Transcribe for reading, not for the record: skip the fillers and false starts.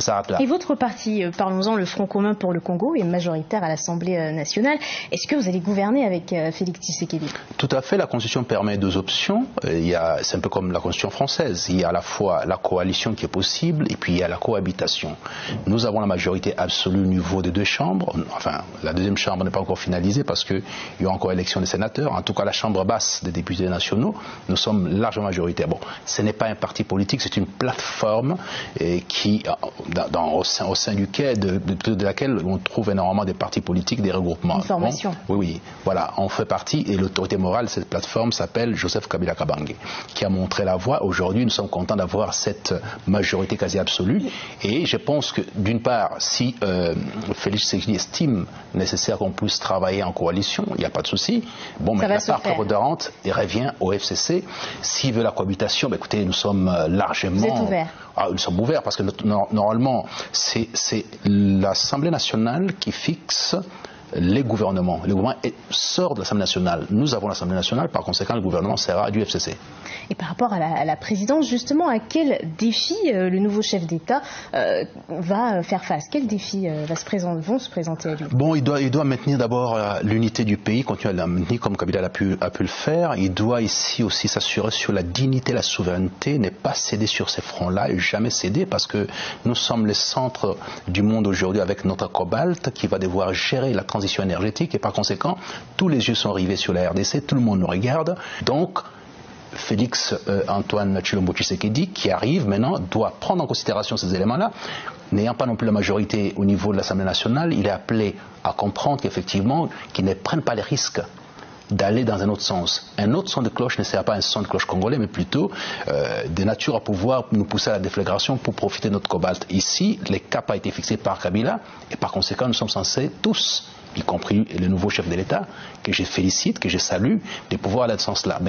s'arrête là. Et votre parti, parlons-en, le Front commun pour le Congo, est majoritaire à l'Assemblée nationale. Est-ce que vous allez gouverner avec Félix Tshisekedi? Tout à fait, la Constitution permet deux options. C'est un peu comme la Constitution française. Il y a à la fois la coalition qui est possible et puis il y a la cohabitation. Nous avons la majorité absolue au niveau des deux chambres. Enfin, la deuxième chambre n'est pas encore finalisée parce qu'il y aura encore élection des sénateurs. En tout cas, la chambre basse des députés nationaux, nous sommes largement majoritaires. Bon, ce n'est pas un parti politique, c'est une plateforme qui, au sein duquel, de laquelle on trouve énormément des partis politiques, des regroupements. Une formation. Bon, oui, voilà, on fait partie et l'autorité morale de cette plateforme s'appelle Joseph Kabila Kabange, qui a montré la voie. Aujourd'hui, nous sommes contents d'avoir cette majorité quasi absolue et je pense que, d'une part, si Félix Tshisekedi estime nécessaire qu'on puisse travailler en coalition, il n'y a pas de souci. Bon, mais la part prépondérante revient au FCC. S'il veut la cohabitation, ben, écoutez, nous sommes largement... Vous êtes ouverts? Nous sommes ouverts parce que normalement, c'est l'Assemblée nationale qui fixe les gouvernements. Le gouvernement sort de l'Assemblée nationale. Nous avons l'Assemblée nationale, par conséquent, le gouvernement sera du FCC. Et par rapport à la présidence, justement, à quel défi le nouveau chef d'État va faire face? Quels défis vont se présenter à lui? Bon, il doit maintenir d'abord l'unité du pays, continuer à la maintenir comme Kabila a pu le faire. Il doit ici aussi s'assurer sur la dignité, la souveraineté, ne pas céder sur ces fronts-là et jamais céder parce que nous sommes le centre du monde aujourd'hui avec notre cobalt qui va devoir gérer la transition énergétique et par conséquent, tous les yeux sont rivés sur la RDC, tout le monde nous regarde. Donc, Félix Antoine Tshilombo Tshisekedi, qui arrive maintenant, doit prendre en considération ces éléments-là. N'ayant pas non plus la majorité au niveau de l'Assemblée nationale, il est appelé à comprendre qu'effectivement, qu'ils ne prennent pas les risques d'aller dans un autre sens. Un autre son de cloche ne sera pas un son de cloche congolais, mais plutôt de nature à pouvoir nous pousser à la déflagration pour profiter de notre cobalt. Ici, le cap a été fixé par Kabila et par conséquent, nous sommes censés tous, y compris le nouveau chef de l'État, que je félicite, que je salue, de pouvoir aller dans ce sens-là.